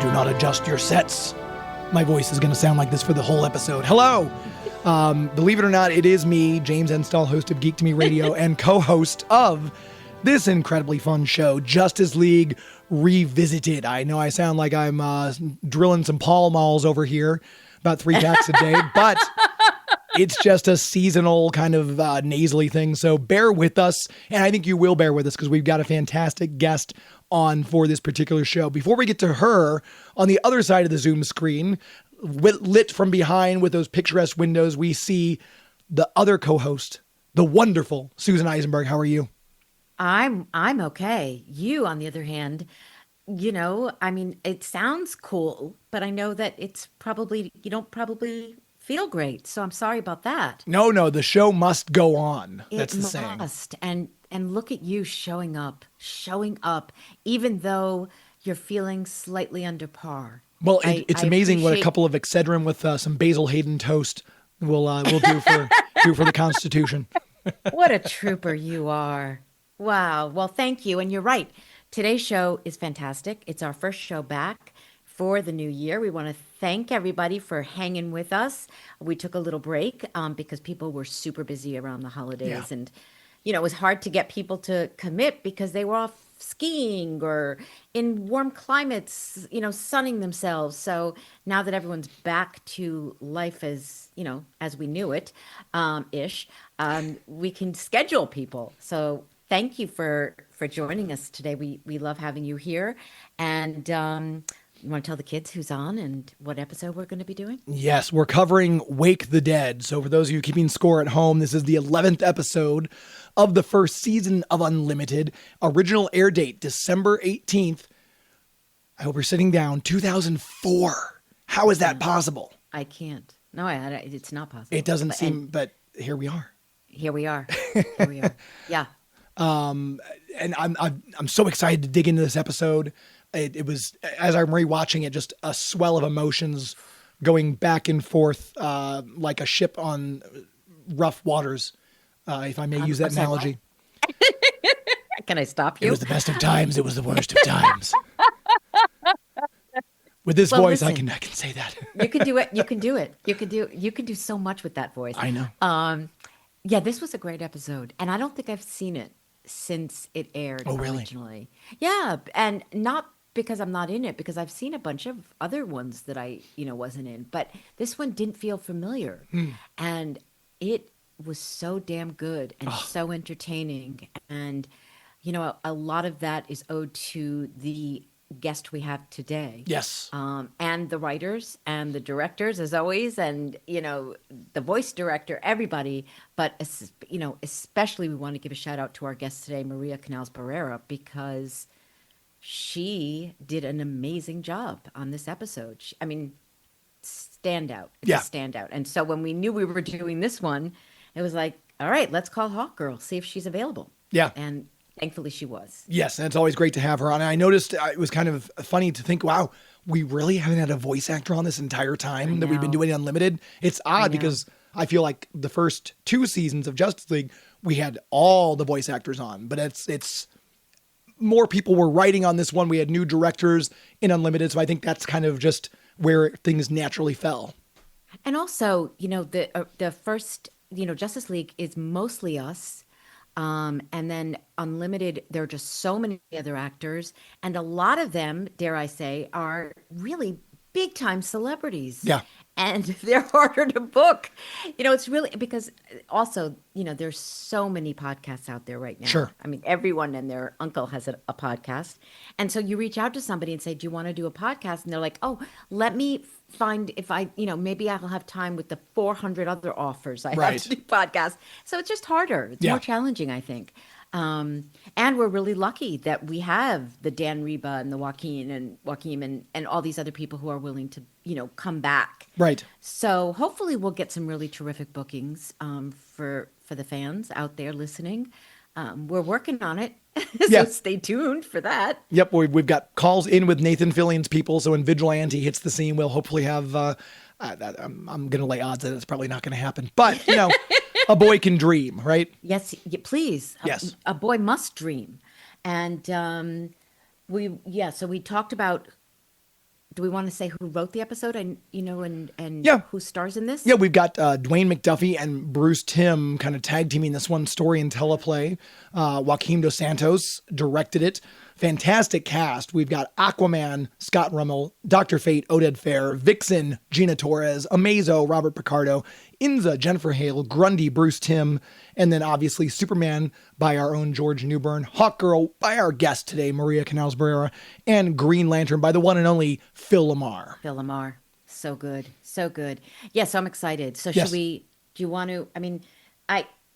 do not adjust your sets. My voice is going to sound like this for the whole episode. Hello. Believe it or not, it is me, James Enstall, host of Geek To Me Radio and co-host of this incredibly fun show, Justice League Revisited. I know I sound like I'm drilling some Pall Malls over here, about 3 packs a day, but it's just a seasonal kind of nasally thing. So bear with us. And I think you will bear with us because we've got a fantastic guest on for this particular show. Before we get to her, on the other side of the Zoom screen, lit from behind with those picturesque windows, we see the other co-host, the wonderful Susan Eisenberg. How are you? I'm okay. You, on the other hand, it sounds cool, but I know that you don't probably feel great. So I'm sorry about that. No, the show must go on. That's the saying. It must. And look at you showing up, even though you're feeling slightly under par. Well, it's amazing what a couple of Excedrin with some Basil Hayden toast will do for the Constitution. What a trooper you are. Wow. Well, thank you. And you're right. Today's show is fantastic. It's our first show back for the new year. We want to thank everybody for hanging with us. We took a little break because people were super busy around the holidays. Yeah. And, it was hard to get people to commit because they were off skiing or in warm climates, sunning themselves. So now that everyone's back to life as we knew it, we can schedule people. So thank you for joining us today. We love having you here. And you want to tell the kids who's on and what episode we're going to be doing? Yes, we're covering Wake the Dead. So for those of you keeping score at home, this is the 11th episode of the first season of Unlimited. Original air date, December 18th. I hope you're sitting down, 2004. How is that possible? I can't. No, it's not possible. It doesn't seem, but here we are. Here we are. Yeah. And I'm so excited to dig into this episode. It was, as I'm rewatching it, just a swell of emotions going back and forth like a ship on rough waters, if I may use that analogy. Can I stop you? It was the best of times. It was the worst of times. With this voice, listen, I can say that. You can do it. You can do it. You can do so much with that voice. I know. Yeah, this was a great episode, and I don't think I've seen it since it aired originally. Yeah, and not because I'm not in it, because I've seen a bunch of other ones that I, wasn't in, but this one didn't feel familiar. And it was so damn good and so entertaining. And, a lot of that is owed to the guest we have today. Yes. And the writers and the directors, as always, and, the voice director, everybody. But, especially we want to give a shout out to our guest today, Maria Canals-Barrera, because she did an amazing job on this episode. Standout. It's a standout. And so when we knew we were doing this one, it was like, all right, let's call Hawkgirl, see if she's available. Yeah. And thankfully she was. Yes, and it's always great to have her on. And I noticed it was kind of funny to think, wow, we really haven't had a voice actor on this entire time that we've been doing Unlimited. It's odd because I feel like the first 2 seasons of Justice League, we had all the voice actors on, but it's more people were writing on this one. We had new directors in Unlimited. So I think that's kind of just where things naturally fell. And also, the first, Justice League is mostly us. And then Unlimited, there are just so many other actors. And a lot of them, dare I say, are really big time celebrities. Yeah. And they're harder to book. It's really because also, there's so many podcasts out there right now. Sure. Everyone and their uncle has a podcast. And so you reach out to somebody and say, do you want to do a podcast? And they're like, oh, let me find if maybe I'll have time with the 400 other offers I have to do podcasts. So it's just harder. It's more challenging, I think. And we're really lucky that we have the Dan Reba and the Joaquin and all these other people who are willing to, come back. Right. So hopefully we'll get some really terrific bookings for the fans out there listening. We're working on it. So stay tuned for that. Yep. We've got calls in with Nathan Fillion's people. So when Vigilante hits the scene, we'll hopefully have, I'm going to lay odds that it's probably not going to happen, but a boy can dream, right? Yes, please. Yes. A boy must dream. And so we talked about do we want to say who wrote the episode and Yeah. who stars in this? Yeah, we've got Dwayne McDuffie and Bruce Timm kind of tag teaming this one, story and teleplay. Joaquim Dos Santos directed it. Fantastic cast. We've got Aquaman, Scott Rummel, Dr. Fate, Oded Fair, Vixen, Gina Torres, Amazo, Robert Picardo, Inza, Jennifer Hale, Grundy, Bruce Timm, and then obviously Superman by our own George Newbern, Hawkgirl by our guest today, Maria Canals-Barrera, and Green Lantern by the one and only Phil Lamar. Phil Lamar. So good. So good. Yeah, so I'm excited. So Yes. do you want to, I mean,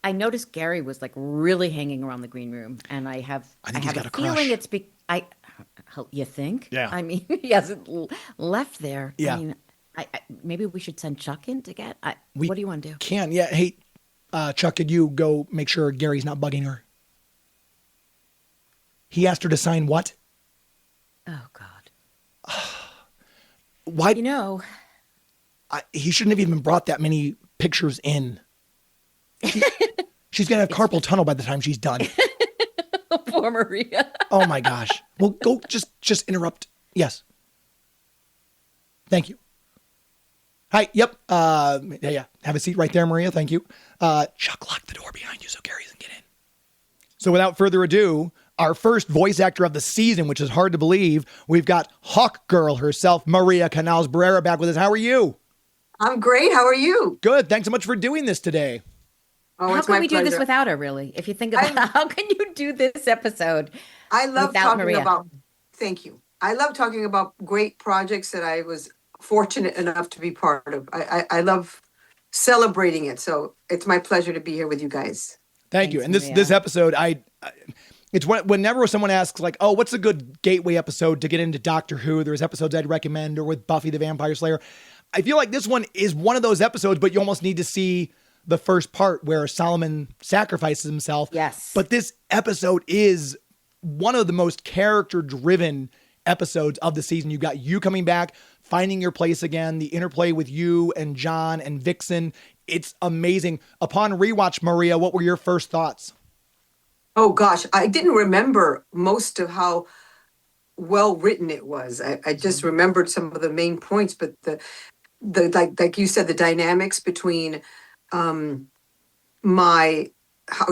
I noticed Gary was like really hanging around the green room, and I think he's got a a crush. feeling you think? Yeah. I mean, he hasn't left there. Yeah. I mean, maybe we should send Chuck in to get, We what do you want to do? Can. Yeah. Hey, Chuck, could you go make sure Gary's not bugging her? He asked her to sign what? Oh, God. Why? You know, He shouldn't have even brought that many pictures in. She's going to have carpal tunnel by the time she's done. poor Maria. Oh my gosh. Well, go just interrupt. Yes. Thank you. Hi. Yep. Yeah. Have a seat right there, Maria. Thank you. Chuck, lock the door behind you so Gary doesn't get in. So without further ado, our first voice actor of the season, which is hard to believe, we've got Hawkgirl herself, Maria Canals-Barrera, back with us. How are you? I'm great. How are you? Good. Thanks so much for doing this today. Oh, How it's can my we do this pleasure. without her, really? If you think about how can you do this episode I love without talking Maria? about. Thank you. I love talking about great projects that I was fortunate enough to be part of. I love celebrating it. So it's my pleasure to be here with you guys. Thank you. Thanks, And this Maria. episode, it's whenever someone asks like, oh, what's a good gateway episode to get into Doctor Who? There's episodes I'd recommend, or with Buffy the Vampire Slayer. I feel like this one is one of those episodes, but you almost need to see the first part where Solomon sacrifices himself. Yes. But this episode is one of the most character-driven episodes of the season. You got you coming back, finding your place again, the interplay with you and John and Vixen. It's amazing. Upon rewatch, Maria, what were your first thoughts? Oh gosh, I didn't remember most of how well written it was. I just remembered some of the main points, but the like you said, the dynamics between how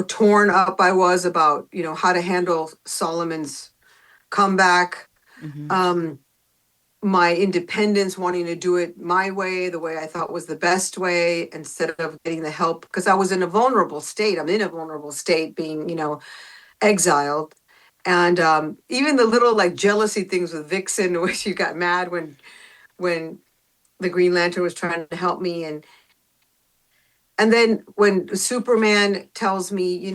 torn up I was about, how to handle Solomon's comeback, my independence, wanting to do it my way, the way I thought was the best way, instead of getting the help, because I was in a vulnerable state. I'm in a vulnerable state, being, exiled. And even the little like jealousy things with Vixen, where she got mad when the Green Lantern was trying to help me, and then when Superman tells me,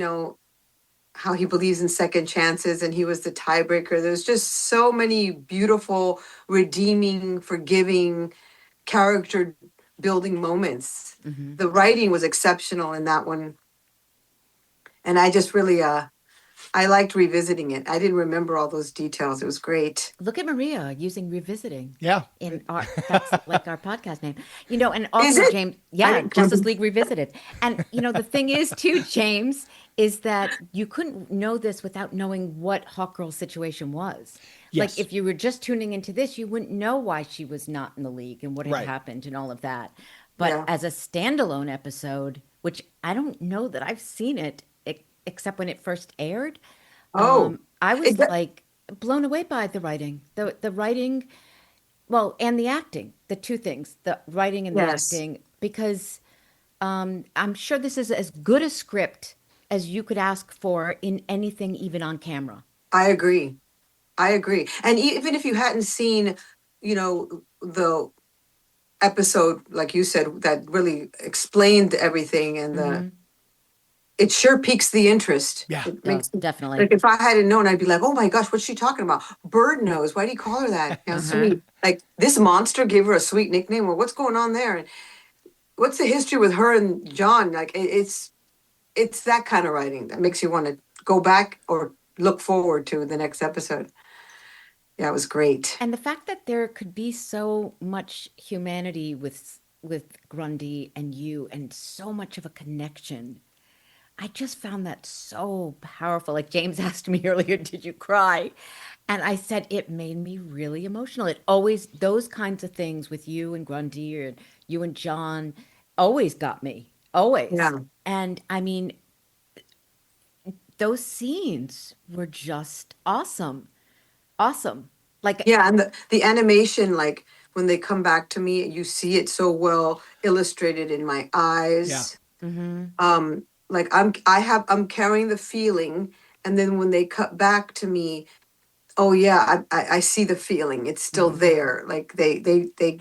how he believes in second chances and he was the tiebreaker. There's just so many beautiful, redeeming, forgiving, character building moments. Mm-hmm. The writing was exceptional in that one. And I just really, I liked revisiting it. I didn't remember all those details. It was great. Look at Maria using revisiting. Yeah. That's like our podcast name. And also Is it? James, I yeah, didn't- Justice League Revisited. And the thing is too, James, is that you couldn't know this without knowing what Hawkgirl's situation was. Yes. Like if you were just tuning into this, you wouldn't know why she was not in the league and what had Right. happened and all of that. But Yeah. as a standalone episode, which I don't know that I've seen it except when it first aired. Oh. I was Is that- like blown away by the writing, the writing, well, and the acting, the two things, the writing and the Yes. acting, because I'm sure this is as good a script as you could ask for in anything, even on camera. I agree. And even if you hadn't seen, the episode, like you said, that really explained everything, and it sure piques the interest. Yeah. It Oh, makes, definitely. like if I hadn't known, I'd be like, oh my gosh, what's she talking about? Bird nose. Why do you call her that? Sweet. Like this monster gave her a sweet nickname. Well, what's going on there? And what's the history with her and John? Like it's that kind of writing that makes you want to go back or look forward to the next episode. Yeah, it was great. And the fact that there could be so much humanity with Grundy and you, and so much of a connection, I just found that so powerful. Like James asked me earlier, did you cry? And I said, it made me really emotional. It always, those kinds of things with you and Grundy or you and John always got me, always. Yeah. And I mean, those scenes were just awesome. Awesome. Like, Yeah, and the animation, like when they come back to me, you see it so well illustrated in my Yeah. eyes. mhm, Like I'm carrying the feeling, and then when they cut back to me, oh yeah, I see the feeling. It's still there. Like they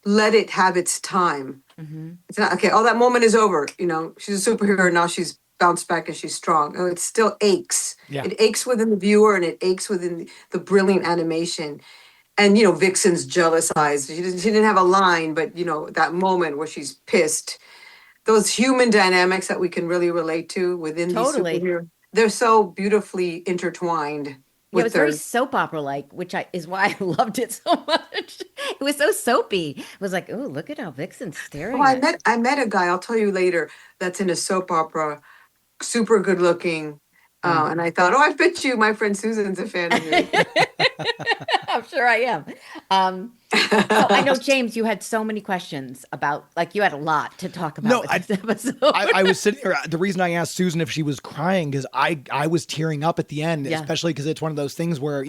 let it have its time. mhm. It's not okay. Oh, that moment is over. She's a superhero now. She's bounced back and she's strong. Oh, it still aches. Yeah. It aches within the viewer and it aches within the brilliant animation. And Vixen's jealous eyes. She didn't have a line, but that moment where she's pissed. Those human dynamics that we can really relate to within these Totally. superheroes. They're so beautifully intertwined Yeah, it with was very soap opera like, which is why I loved it so much. It was so soapy. It was like, oh, look at how Vixen's Oh, staring I at. met I met a guy. I'll tell you later. That's in a soap opera, super good looking. Mm. And I thought, oh, I bet you my friend Susan's a fan of yours. I'm sure I am. So I know, James, you had so many questions about, like, you had a lot to talk about No, with this episode. I was sitting there. The reason I asked Susan if she was crying is I was tearing up at the end, Yeah. especially because it's one of those things where,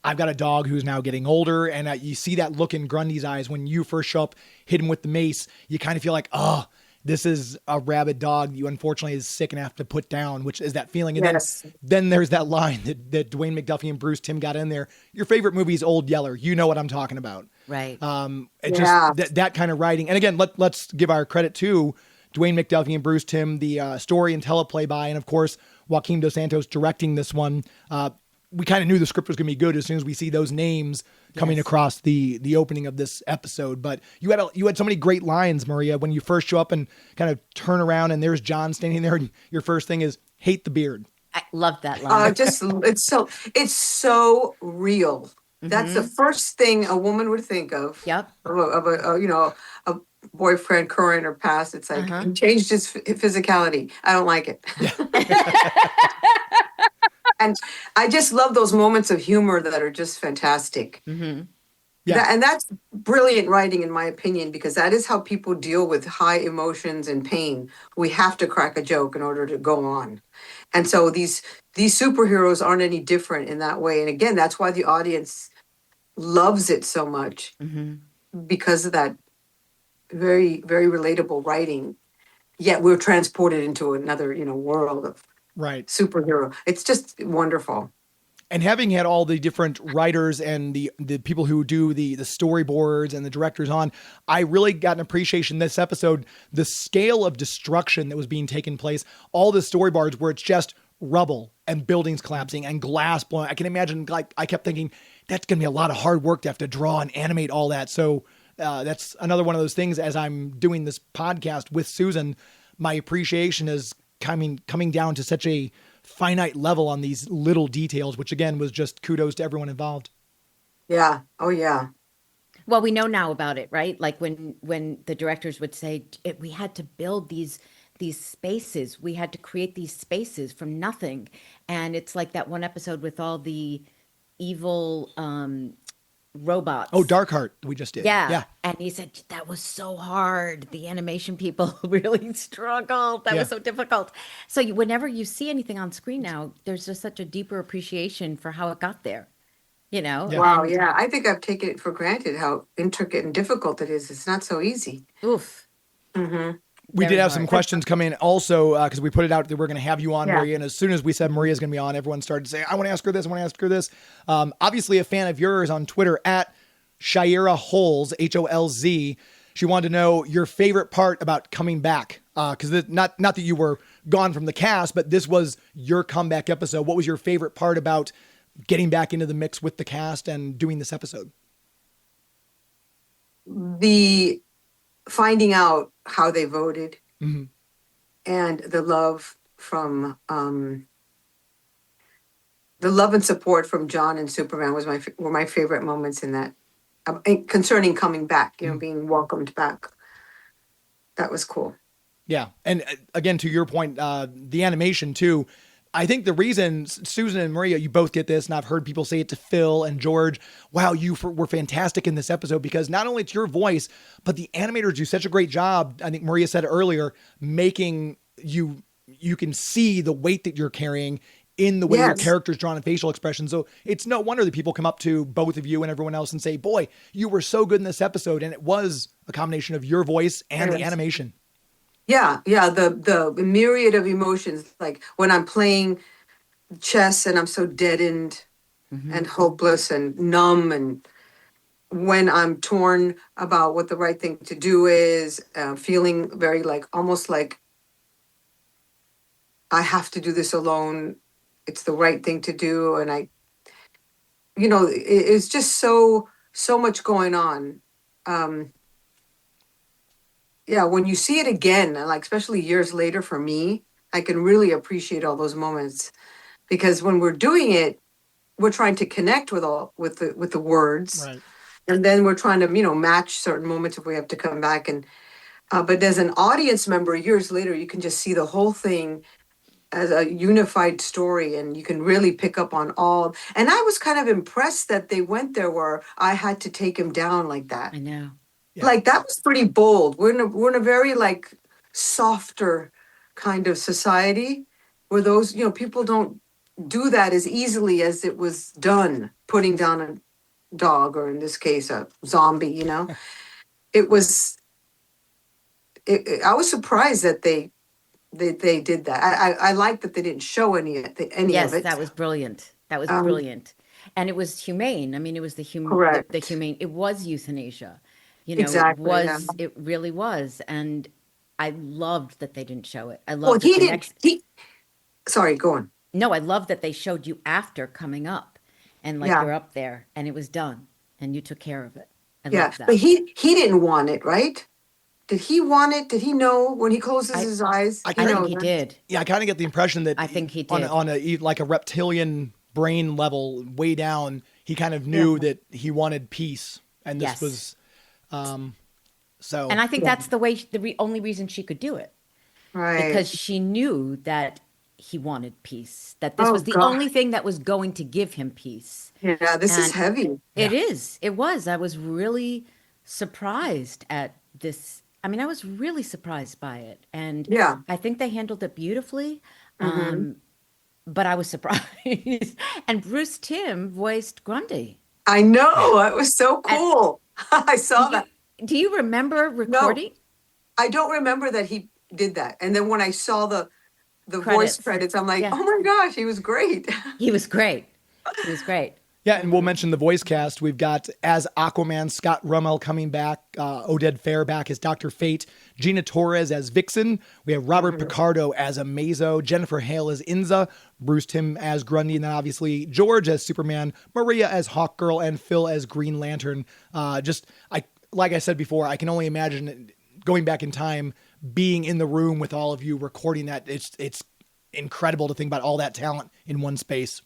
I've got a dog who's now getting older, and you see that look in Grundy's eyes when you first show up, hit him with the mace. You kind of feel like, oh, this is a rabid dog you unfortunately is sick and have to put down, which is that feeling. And Yes. then there's that line that Dwayne McDuffie and Bruce Timm got in there. Your favorite movie is Old Yeller. You know what I'm talking about. Right. It Yeah. just that kind of writing. And again, let's give our credit to Dwayne McDuffie and Bruce Timm, the story and teleplay by, and of course, Joaquin Dos Santos directing this one. We kind of knew the script was going to be good as soon as we see those names coming Yes. across the opening of this episode. But you had so many great lines, Maria, when you first show up and kind of turn around and there's John standing there, and your first thing is hate the beard. I loved that line. It's so real. That's the first thing a woman would think of. Yep. Of a boyfriend, current or past. It's like he changed his physicality. I don't like it. And I just love those moments of humor that are just fantastic. Yeah. And that's brilliant writing, in my opinion, because that is how people deal with high emotions and pain. We have to crack a joke in order to go on. And so these superheroes aren't any different in that way. And again, that's why the audience loves it so much, because of that very, very relatable writing. Yet we're transported into another, world of Right. superhero. It's just wonderful. And having had all the different writers and the people who do the storyboards and the directors on, I really got an appreciation this episode, the scale of destruction that was being taken place, all the storyboards where it's just rubble and buildings collapsing and glass blowing. I can imagine, like, I kept thinking that's going to be a lot of hard work to have to draw and animate all that. So that's another one of those things as I'm doing this podcast with Susan, my appreciation is coming down to such a finite level on these little details, which again was just kudos to everyone involved. Yeah. Oh, yeah. Well, we know now about it, right? Like when the directors would say, we had to build these spaces. We had to create these spaces from nothing. And it's like that one episode with all the evil robots. Oh, Darkheart, we just did. Yeah. And he said, that was so hard. The animation people really struggled. That was so difficult. So whenever you see anything on screen now, there's just such a deeper appreciation for how it got there, Yeah. Wow. Yeah. I think I've taken it for granted how intricate and difficult it is. It's not so easy. Oof. We Very did have some hard. questions come in also because we put it out that we're going to have you on, Yeah. Maria. And as soon as we said Maria's going to be on, everyone started saying, I want to ask her this. I want to ask her this. Obviously a fan of yours on Twitter at Shaira Holz, Holz. She wanted to know your favorite part about coming back. Because not that you were gone from the cast, but this was your comeback episode. What was your favorite part about getting back into the mix with the cast and doing this episode? The finding out how they voted and the love from the love and support from John and Superman were my favorite moments in that concerning coming back, being welcomed back. That was cool. Yeah. And again, to your point, the animation too, I think the reason, Susan and Maria, you both get this, and I've heard people say it to Phil and George, wow, were fantastic in this episode, because not only it's your voice, but the animators do such a great job. I think Maria said it earlier, making you can see the weight that you're carrying in the way your character's drawn and facial expressions. So it's no wonder that people come up to both of you and everyone else and say, boy, you were so good in this episode. And it was a combination of your voice and the animation. Yeah. The myriad of emotions, like when I'm playing chess and I'm so deadened and hopeless and numb, and when I'm torn about what the right thing to do is, feeling very like, almost like I have to do this alone. It's the right thing to do. And it's just so much going on. When you see it again, like especially years later for me, I can really appreciate all those moments, because when we're doing it, we're trying to connect with the words, Right. And then we're trying to match certain moments if we have to come back. And but as an audience member, years later, you can just see the whole thing as a unified story, and you can really pick up on all. And I was kind of impressed that they went there where I had to take him down like that. I know. Yeah. Like that was pretty bold. We're in a very like softer kind of society where those, people don't do that as easily as it was done, putting down a dog, or in this case, a zombie, It was, I was surprised that they did that. I like that they didn't show any of it. Yes, that was brilliant. That was brilliant. And it was humane. I mean, it was the humane, it was euthanasia. Exactly, it really was. And I loved that they didn't show it. I Well, loved he didn't. Sorry, go on. No, I love that they showed you after coming up, and like you're up there, and it was done, and you took care of it. I love that. But he didn't want it, right? Did he want it? Did he know when he closes his eyes? I think he did. Yeah, I kind of get the impression that I think he did. on a reptilian brain level, way down, he kind of knew that he wanted peace, and this was. So, and I think that's the only reason she could do it, right? Because she knew that he wanted peace. That this was the only thing that was going to give him peace. Yeah, this is heavy. It is. It was. I was really surprised at this. I mean, I was really surprised by it, and I think they handled it beautifully. But I was surprised. And Bruce Timm voiced Grundy. I know. It was so cool. I saw that. Do you remember recording? No, I don't remember that he did that. And then when I saw the voice credits, I'm like, oh my gosh, he was great. He was great. He was great. Yeah, and we'll mention the voice cast. We've got, as Aquaman, Scott Rummel coming back, Oded Fair back as Dr. Fate, Gina Torres as Vixen, we have Robert Picardo as Amazo, Jennifer Hale as Inza, Bruce Timm as Grundy, and then obviously George as Superman, Maria as Hawkgirl, and Phil as Green Lantern. Like I said before, I can only imagine going back in time, being in the room with all of you recording that. It's incredible to think about all that talent in one space.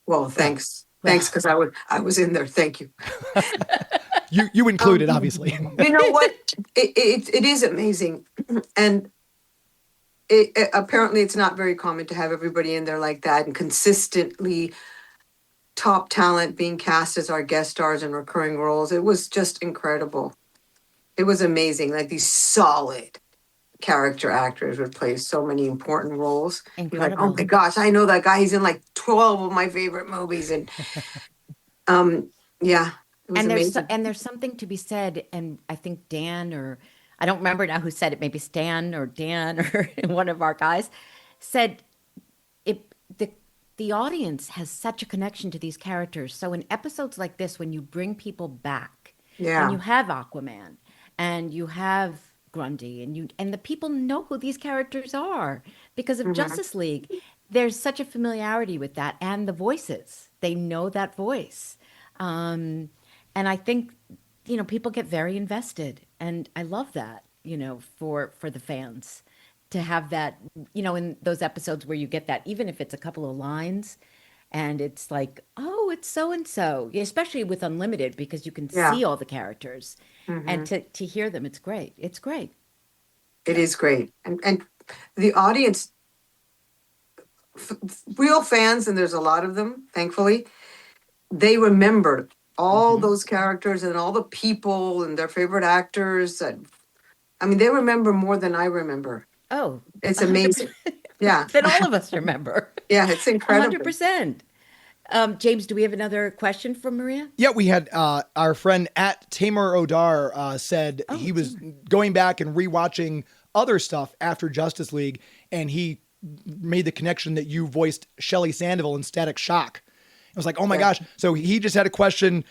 Well, thanks. Thanks, because I was in there. Thank you. You included, obviously. You know what? It is amazing. And apparently it's not very common to have everybody in there like that, and consistently top talent being cast as our guest stars in recurring roles. It was just incredible. It was amazing. Like these solid character actors would play so many important roles. You're like, oh my gosh, I know that guy. He's in like 12 of my favorite movies. And it was amazing. There's something to be said, and I think Dan, or I don't remember now who said it, maybe Stan or Dan or one of our guys said the audience has such a connection to these characters. So in episodes like this, when you bring people back, and you have Aquaman and you have Grundy, and the people know who these characters are because of Justice League. There's such a familiarity with that, and the voices. They know that voice. And I think, people get very invested, and I love that, for the fans to have that, in those episodes where you get that, even if it's a couple of lines and it's like, oh, it's so-and-so, especially with Unlimited, because you can see all the characters and to hear them. It's great. It's great. It is great. And the audience real fans, and there's a lot of them, thankfully, they remembered all those characters and all the people and their favorite actors. I mean, they remember more than I remember. Oh, It's 100%. amazing. Yeah. That all of us remember. Yeah, it's incredible. 100%. James, do we have another question from Maria? Yeah, we had our friend at Tamar Odar said he was going back and rewatching other stuff after Justice League, and he made the connection that you voiced Shelley Sandoval in Static Shock. I was like, oh my gosh. So he just had a question.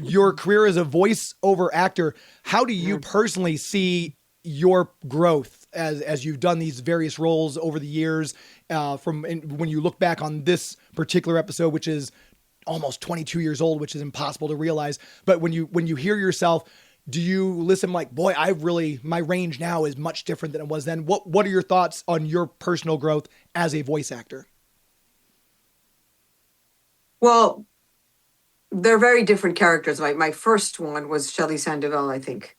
Your career as a voiceover actor, how do you personally see your growth as you've done these various roles over the years, when you look back on this particular episode, which is almost 22 years old, which is impossible to realize. But when you hear yourself, do you listen like, boy, my range now is much different than it was then? What are your thoughts on your personal growth as a voice actor? Well, They're very different characters. My first one was Shelley Sandoval, I think.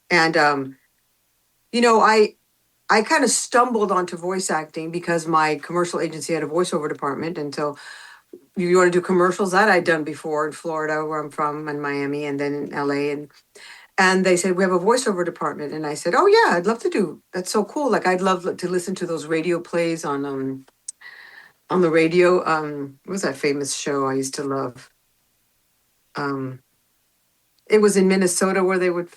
And, I kind of stumbled onto voice acting because my commercial agency had a voiceover department. And so you want to do commercials? That I'd done before in Florida, where I'm from, and Miami, and then in LA. And they said, we have a voiceover department. And I said, oh, yeah, I'd love to do. That's so cool. Like, I'd love to listen to those radio plays on the radio. What was that famous show I used to love? It was in Minnesota where they would.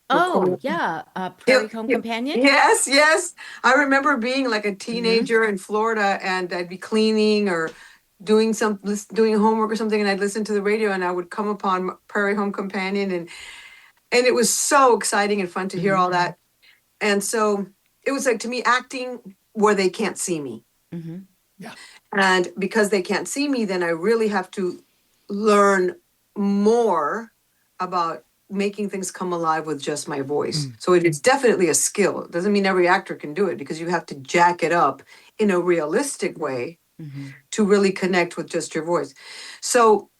Oh, yeah. Prairie Home Companion? Yes, yes. I remember being like a teenager in Florida, and I'd be cleaning or doing homework or something, and I'd listen to the radio, and I would come upon Prairie Home Companion, and it was so exciting and fun to hear all that. And so it was like, to me, acting where they can't see me. Mm-hmm. Yeah. And because they can't see me, then I really have to learn more about making things come alive with just my voice. So it's definitely a skill. It doesn't mean every actor can do it, because you have to jack it up in a realistic way to really connect with just your voice. So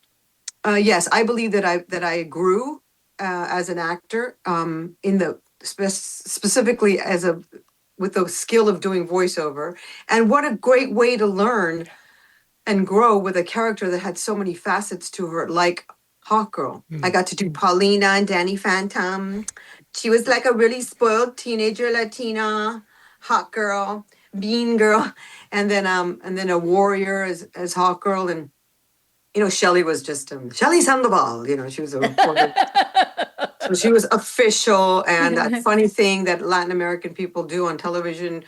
yes, I believe that I grew as an actor, in the specifically with the skill of doing voiceover. And what a great way to learn and grow with a character that had so many facets to her, like Hawkgirl. I got to do Paulina and Danny Phantom. She was like a really spoiled teenager Latina Hawkgirl, Bean Girl, and then a warrior as Hawkgirl. And Shelley was just Shelley Sandoval. She was a reporter. So she was official. And that funny thing that Latin American people do on television,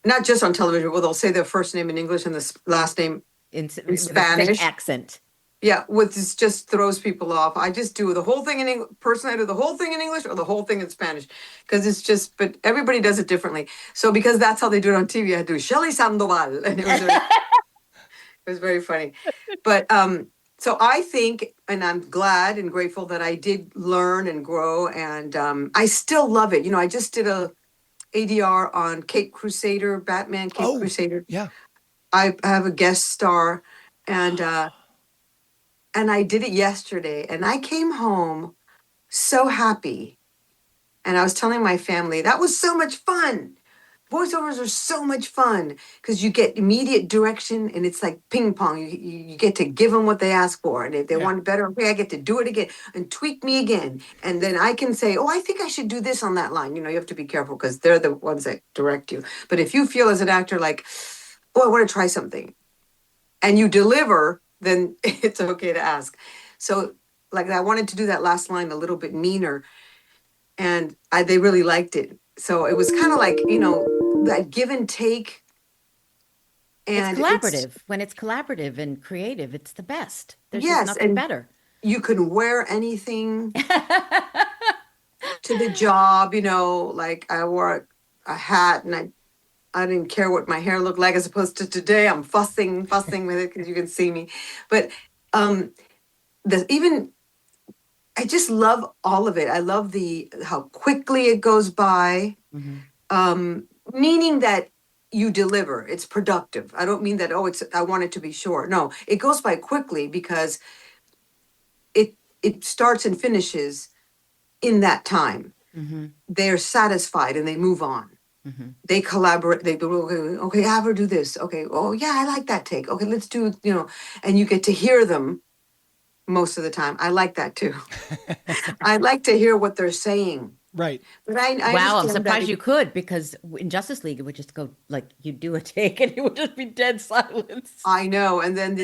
not just on television, well, they'll say their first name in English and the last name in Spanish. Accent. Yeah, which just throws people off. I just do the whole thing in English. Personally, I do the whole thing in English or the whole thing in Spanish, because it's just. But everybody does it differently. So because that's how they do it on TV, I do Shelley Sandoval, and it was very funny. But so I think, and I'm glad and grateful that I did learn and grow, and I still love it. I just did a ADR on Cape Crusader, Batman Cape Crusader. Yeah, I have a guest star, and I did it yesterday, and I came home so happy. And I was telling my family, that was so much fun. Voiceovers are so much fun because you get immediate direction, and it's like ping pong. You get to give them what they ask for. And if they want it better, okay, I get to do it again and tweak me again. And then I can say, I think I should do this on that line. You have to be careful because they're the ones that direct you. But if you feel as an actor like, I want to try something, and you deliver, then it's okay to ask. So like I wanted to do that last line a little bit meaner, and they really liked it. So it was kind of like, that give and take. And it's collaborative. When it's collaborative and creative, it's the best. There's yes, just nothing better. You can wear anything to the job, like I wore a hat, and I didn't care what my hair looked like, as opposed to today I'm fussing with it because you can see me. But I just love all of it. I love how quickly it goes by, meaning that you deliver. It's productive. I don't mean that, I want it to be short. No, it goes by quickly because it starts and finishes in that time. They're satisfied and they move on. They collaborate. They go, okay, have her do this. Okay, oh yeah, I like that take. Okay, let's do, and you get to hear them most of the time. I like that too. I like to hear what they're saying. Right. But I Wow, I'm understand surprised that you could, because in Justice League it would just go like you'd do a take and it would just be dead silence. I know. And then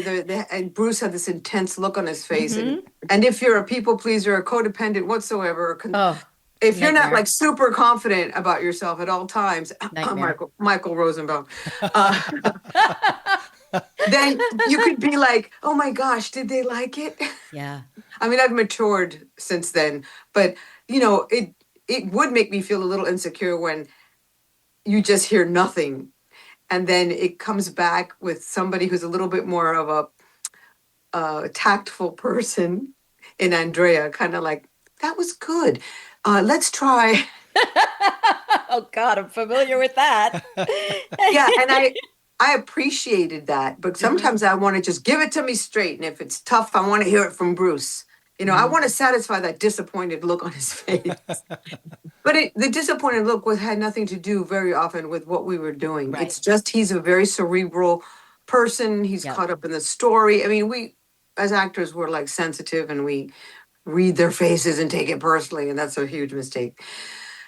and Bruce had this intense look on his face. And if you're a people pleaser, a codependent whatsoever, Oh, if you're not nightmare. like super confident about yourself at all times, Nightmare. Michael Rosenbaum, then you could be like, oh my gosh, did they like it? Yeah. I mean, I've matured since then, but it would make me feel a little insecure when you just hear nothing. And then it comes back with somebody who's a little bit more of a tactful person in Andrea, kind of like, that was good. Let's try. Oh God, I'm familiar with that. Yeah, and I appreciated that, but sometimes I want to just give it to me straight. And if it's tough, I want to hear it from Bruce. I want to satisfy that disappointed look on his face. But the disappointed look had nothing to do very often with what we were doing. Right. It's just he's a very cerebral person. He's caught up in the story. I mean, we as actors were like sensitive and we read their faces and take it personally, and that's a huge mistake.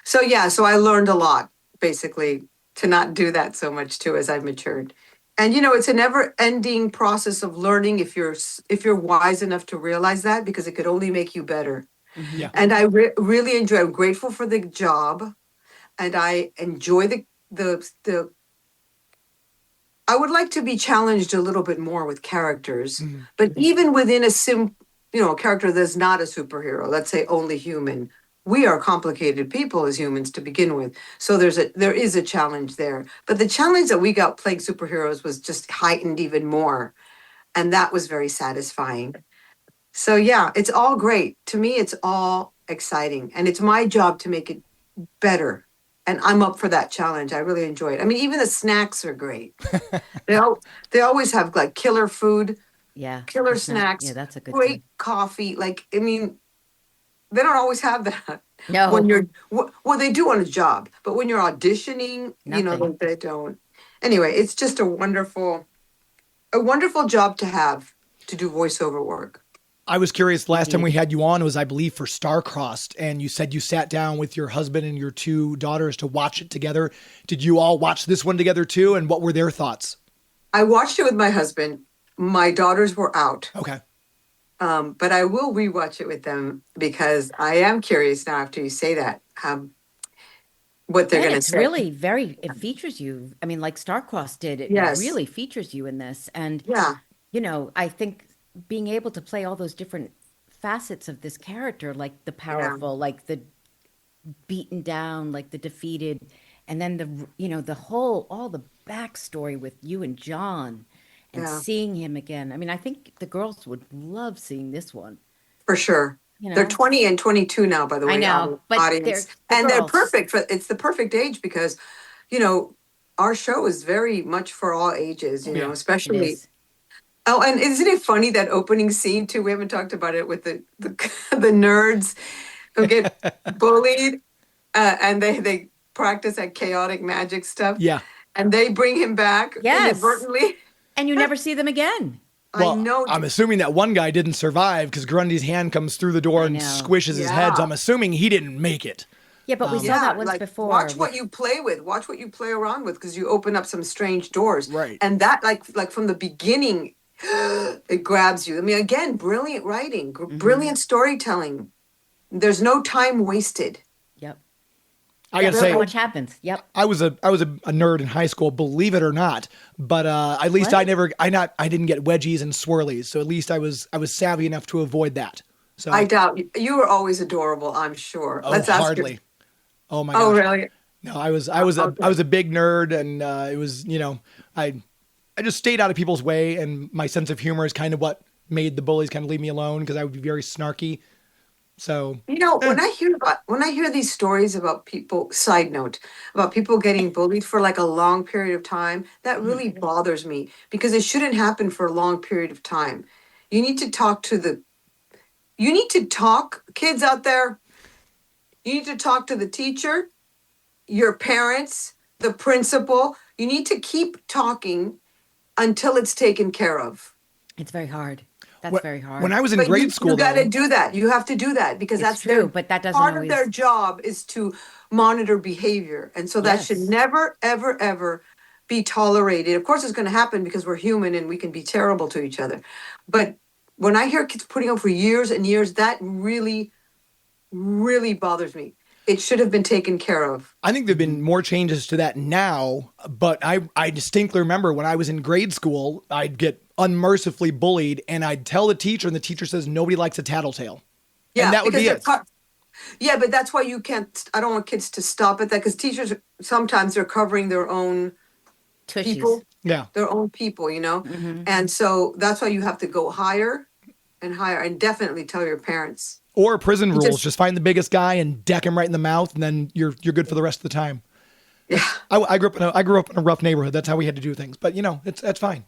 So I learned a lot, basically, to not do that so much too as I've matured. And it's a never-ending process of learning if you're wise enough to realize that, because it could only make you better. Yeah. And I really enjoy. I'm grateful for the job, and I enjoy the. I would like to be challenged a little bit more with characters, but even within a character that's not a superhero, let's say only human, we are complicated people as humans to begin with. So there is a challenge there. But the challenge that we got playing superheroes was just heightened even more. And that was very satisfying. So yeah, it's all great. To me, it's all exciting. And it's my job to make it better. And I'm up for that challenge. I really enjoy it. I mean, even the snacks are great. They always have like killer food. Yeah. Killer snacks. Yeah, that's a good great thing. coffee. Like, I mean, they don't always have that. No. When you're, well, they do on a job, but when you're auditioning, Nothing. they don't. Anyway, it's just a wonderful job to have, to do voiceover work. I was curious, last time we had you on was, I believe, for Star-Crossed, and you said you sat down with your husband and your two daughters to watch it together. Did you all watch this one together too? And what were their thoughts? I watched it with my husband. My daughters were out. Okay. But I will rewatch it with them because I am curious now after you say that, what they're going to it's say. really it features you. I mean, like Star-Crossed did, it Yes. really features you in this. And, Yeah. I think being able to play all those different facets of this character, like the powerful, like the beaten down, like the defeated, and then all the backstory with you and John and seeing him again. I mean, I think the girls would love seeing this one. For sure. They're 20 and 22 now, by the way. I know, but audience. They're perfect. It's the perfect age because, our show is very much for all ages, especially. Oh, and isn't it funny that opening scene too? We haven't talked about it with the nerds who get bullied and they practice that chaotic magic stuff. Yeah. And they bring him back inadvertently. And you never see them again. Well, I know. I'm assuming that one guy didn't survive because Grundy's hand comes through the door and squishes his head. So I'm assuming he didn't make it. Yeah, but we saw that once before. Watch what you play with. Watch what you play around with, because you open up some strange doors. Right. And that, like from the beginning, it grabs you. I mean, again, brilliant writing, brilliant storytelling. There's no time wasted. Yep. I gotta say, so much happens. Yep. I was a nerd in high school, believe it or not. But at least I didn't get wedgies and swirlies. So at least I was savvy enough to avoid that. So I doubt you were always adorable, I'm sure. Oh, Let's ask hardly. Oh my gosh. Oh, really? No, I was a big nerd, and it was, I just stayed out of people's way, and my sense of humor is kind of what made the bullies kind of leave me alone, because I would be very snarky. So when I hear these stories about people, side note, about people getting bullied for like a long period of time, that really bothers me, because it shouldn't happen for a long period of time. You need to talk kids out there. You need to talk to the teacher, your parents, the principal. You need to keep talking until it's taken care of. It's very hard. That's very hard. When I was in But grade school, you got to though, do that. You have to do that because It's that's true, but that doesn't part always. of their job is to monitor behavior, and so that should Yes. never, ever, ever be tolerated. Of course, it's going to happen because we're human and we can be terrible to each other. But when I hear kids putting up for years and years, that really, really bothers me. It should have been taken care of. I think there've been more changes to that now, but I distinctly remember when I was in grade school, I'd get unmercifully bullied and I'd tell the teacher and the teacher says, nobody likes a tattletale. Yeah, and that would be it. Yeah, but that's why you can't. I don't want kids to stop at that because teachers sometimes they're covering their own Tushies. people, Yeah. their own people, and so that's why you have to go higher and higher, and definitely tell your parents. Or prison rules, just- just find the biggest guy and deck him right in the mouth, and then you're good for the rest of the time. Yeah, I grew up in a rough neighborhood. That's how we had to do things. But that's fine.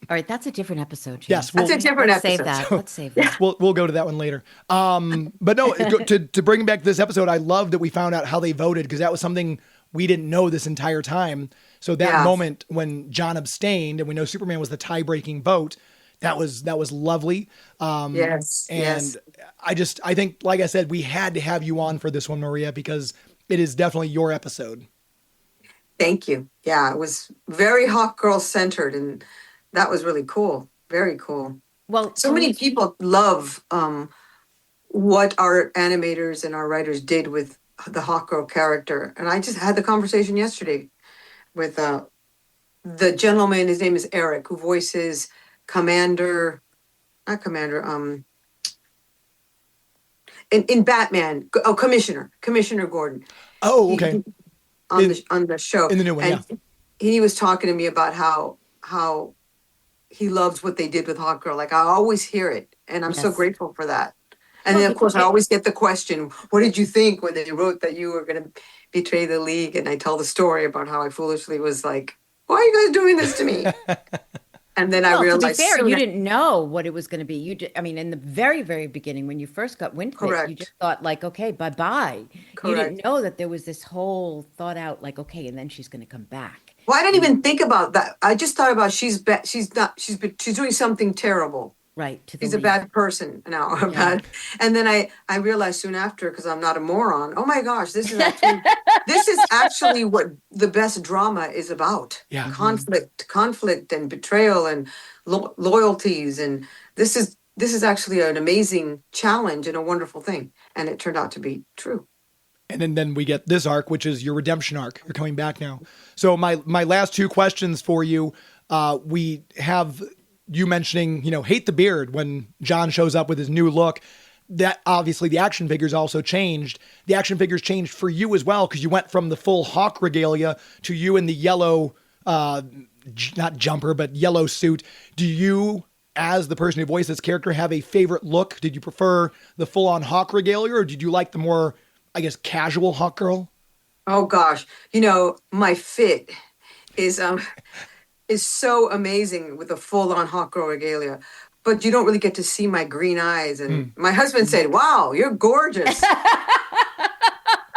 All right, that's a different episode. James. Yes, that's a different Let's episode. save that. Let's save that. We'll go to that one later. But no, to bring back this episode, I love that we found out how they voted because that was something we didn't know this entire time. So that moment when John abstained and we know Superman was the tie-breaking vote, that was lovely. Yes, And yes. I think, like I said, we had to have you on for this one, Maria, because it is definitely your episode. Thank you. Yeah, it was very Hawkgirl centered, and that was really cool. Very cool. Well, So many people love what our animators and our writers did with the Hawkgirl character. And I just had the conversation yesterday with the gentleman, his name is Eric, who voices Commander, not Commander, in Batman, Commissioner Gordon. Oh, okay. On the show. In the new one, and he was talking to me about how he loves what they did with Hawkgirl. Like I always hear it, and I'm so Yes. grateful for that. And then of course I always get the question, what did you think when they wrote that you were going to betray the League? And I tell the story about how I foolishly was like, why are you guys doing this to me? And then I Well, to be realized fair, soon you didn't know what it was going to be. I mean, in the very, very beginning, when you first got wind of it, you Correct. just thought like, okay, bye-bye. You Correct. didn't know that there was this whole thought out like, okay, and then she's going to come back. Well, I didn't even think about that. I just thought about she's doing something terrible. Right. To the She's a lead. bad person now. And then I realized soon after, because I'm not a moron. Oh my gosh, this is actually what the best drama is about. Yeah. Conflict, and betrayal, and loyalties, and this is actually an amazing challenge and a wonderful thing. And it turned out to be true. And then we get this arc, which is your redemption arc. You're coming back now. So my last two questions for you, we have you mentioning, hate the beard when John shows up with his new look. That obviously the action figures also changed. The action figures changed for you as well because you went from the full Hawk regalia to you in the yellow, not jumper, but yellow suit. Do you, as the person who voiced this character, have a favorite look? Did you prefer the full-on Hawk regalia or did you like the more, I guess, casual Hawkgirl? Oh gosh, my fit is so amazing with a full-on Hawkgirl regalia, but you don't really get to see my green eyes. And my husband said, "Wow, you're gorgeous."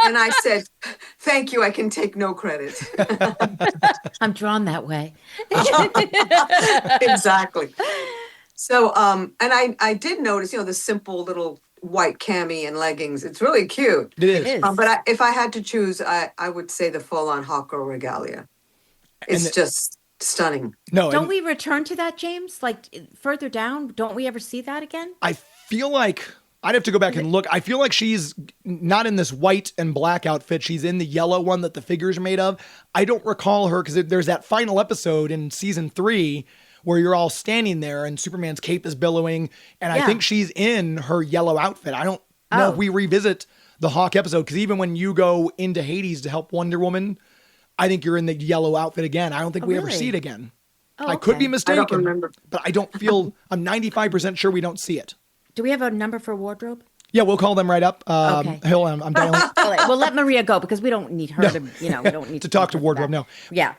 And I said, "Thank you. I can take no credit." I'm drawn that way. Exactly. So, and I did notice, the simple little white cami and leggings. It's really cute. It is. It is. But if I had to choose, I would say the full-on Hawkgirl regalia. It's just stunning. No, Don't we return to that, James? Like further down, don't we ever see that again? I feel like I'd have to go back and look. I feel like she's not in this white and black outfit. She's in the yellow one that the figures are made of. I don't recall her because there's that final episode in season 3 where you're all standing there and Superman's cape is billowing. And I think she's in her yellow outfit. I don't know if we revisit the Hawk episode because even when you go into Hades to help Wonder Woman, I think you're in the yellow outfit again. I don't think we ever see it again. Oh, I could be okay. mistaken, I don't remember. but I don't feel, I'm 95% sure we don't see it. Do we have a number for wardrobe? Yeah, we'll call them right up. Okay. Hold on, I'm dialing All right, well, let Maria go because we don't need her to, we don't need to talk to wardrobe. No, Yeah.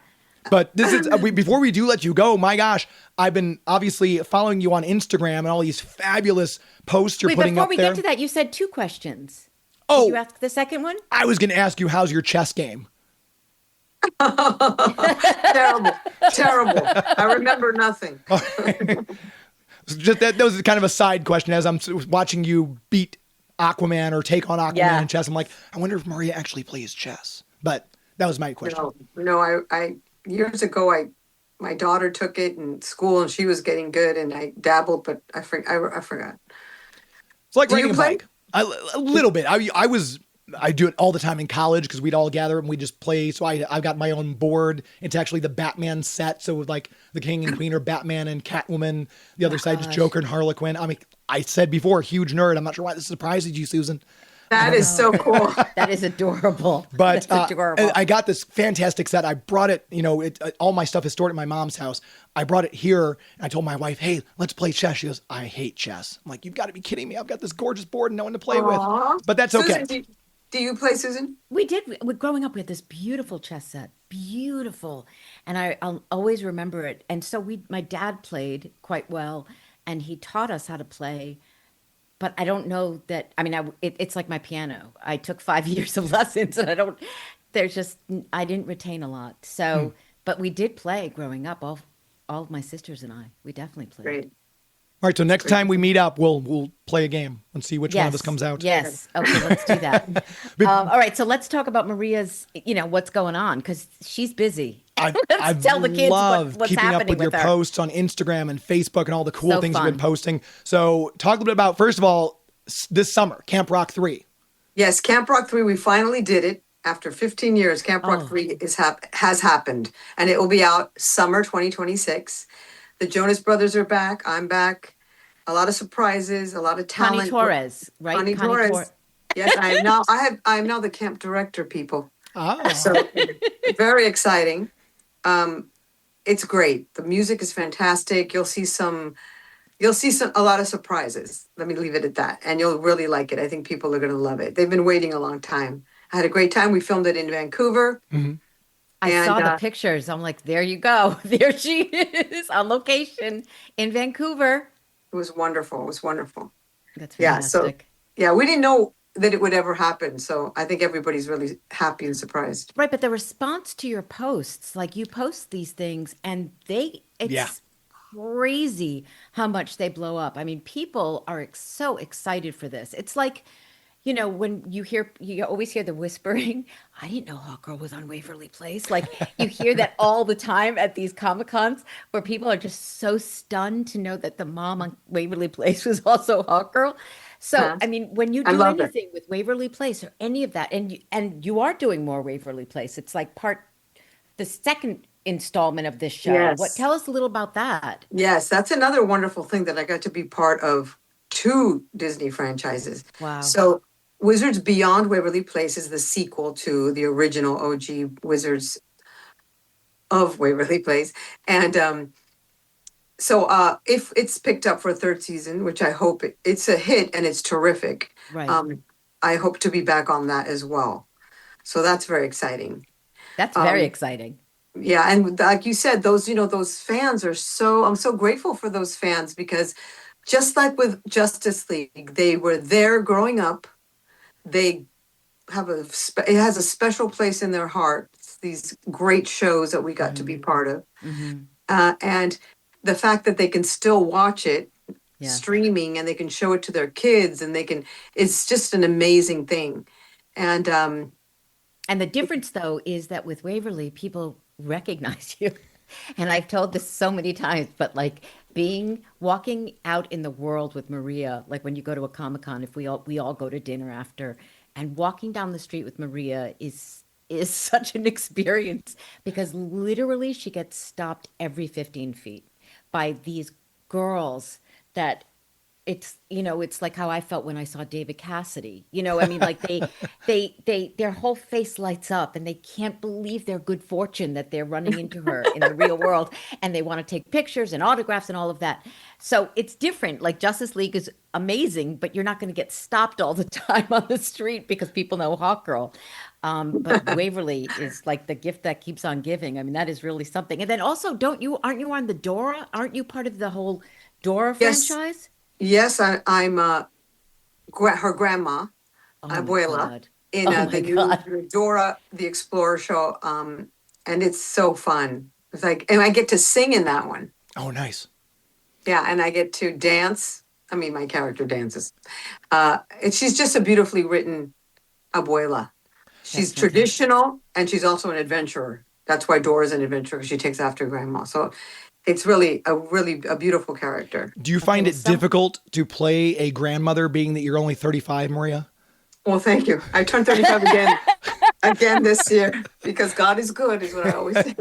but this is before we do let you go. My gosh, I've been obviously following you on Instagram and all these fabulous posts you're Wait, putting before up we there. get to that, you said 2 questions. Oh, Did you ask the second one? I was going to ask you how's your chess game. Terrible, terrible. I remember nothing. Just that was kind of a side question as I'm watching you beat Aquaman or take on Aquaman in chess. I'm like, I wonder if Maria actually plays chess. But that was my question. No, I years ago, my daughter took it in school and she was getting good and I dabbled, but I forgot. It's like Do you riding a play? bike. A little bit. I do it all the time in college because we'd all gather and we just play. So I've got my own board. It's actually the Batman set. So like the King and Queen are Batman and Catwoman. The other side is Joker and Harlequin. I mean, I said before, huge nerd. I'm not sure why this surprises you, Susan. That is so cool. That is adorable. But That's adorable. I got this fantastic set. I brought it, all my stuff is stored at my mom's house. I brought it here and I told my wife, hey, let's play chess. She goes, I hate chess. I'm like, you've got to be kidding me. I've got this gorgeous board and no one to play with. But that's okay. Susan, do you play, Susan? We did. Growing up, we had this beautiful chess set, beautiful, and I'll always remember it. And so my dad played quite well, and he taught us how to play. But I don't know that. I mean, it's like my piano. I took 5 years of lessons, and I didn't retain a lot. So, but we did play growing up. All of my sisters and I, we definitely played. Great. All right, so next time we meet up, we'll play a game and see which one of us comes out. Yes. Okay, let's do that. All right, so let's talk about Maria's, what's going on, because she's busy. Let's tell the kids what's keeping up happening with your her. posts on Instagram and Facebook and all the cool So things fun. you've been posting. So talk a little bit about, first of all, this summer, Camp Rock 3. Yes, Camp Rock 3, we finally did it. After 15 years, Camp Rock 3 has happened, and it will be out summer 2026. The Jonas Brothers are back. I'm back. A lot of surprises, a lot of talent. Connie Torres, right? Connie Torres. Yes, I'm now the camp director, people. Oh. So very exciting. It's great. The music is fantastic. You'll see a lot of surprises. Let me leave it at that. And you'll really like it. I think people are going to love it. They've been waiting a long time. I had a great time. We filmed it in Vancouver. Mm-hmm. I saw the pictures. I'm like, there you go. There she is on location in Vancouver. It was wonderful. It was wonderful. That's fantastic. fantastic. We didn't know that it would ever happen. So I think everybody's really happy and surprised. Right, but the response to your posts, like you post these things and it's crazy how much they blow up. I mean, people are so excited for this. It's like, when you always hear the whispering, I didn't know Hawkgirl was on Waverly Place. Like you hear that all the time at these Comic-Cons where people are just so stunned to know that the mom on Waverly Place was also Hawkgirl. So, I mean, when you do anything with Waverly Place or any of that, and you are doing more Waverly Place, it's like the second installment of this show. Yes. Tell us a little about that. Yes, that's another wonderful thing that I got to be part of 2 Disney franchises. Wow. So Wizards Beyond Waverly Place is the sequel to the original OG Wizards of Waverly Place. And so if it's picked up for a 3rd season, which I hope it's a hit and it's terrific, Right. I hope to be back on that as well. So that's very exciting. That's very exciting. Yeah, and like you said, those fans are I'm so grateful for those fans because just like with Justice League, they were there growing up. They have it has a special place in their hearts. These great shows that we got to be part of, and the fact that they can still watch it streaming and they can show it to their kids and it's just an amazing thing. And the difference though is that with Waverly, people recognize you. And I've told this so many times, but like walking out in the world with Maria, like when you go to a Comic-Con, if we all go to dinner after, and walking down the street with Maria is such an experience because literally she gets stopped every 15 feet by these girls that it's like how I felt when I saw David Cassidy. I mean, like their whole face lights up and they can't believe their good fortune that they're running into her in the real world. And they want to take pictures and autographs and all of that. So it's different. Like Justice League is amazing, but you're not going to get stopped all the time on the street because people know Hawkgirl. But Waverly is like the gift that keeps on giving. I mean, that is really something. And then also, aren't you on the Dora? Aren't you part of the whole Dora franchise? Yes, I'm her grandma, Abuela, in the new Dora the Explorer show and it's so fun. It's like, and I get to sing in that one. Oh, nice. Yeah, and I get to dance. I mean, my character dances. And she's just a beautifully written abuela. She's traditional, and she's also an adventurer. That's why Dora's an adventurer, because she takes after grandma. So it's really a beautiful character. Do you find it difficult to play a grandmother, being that you're only 35, Maria? Well, thank you. I turned 35 again this year, because God is good, is what I always say.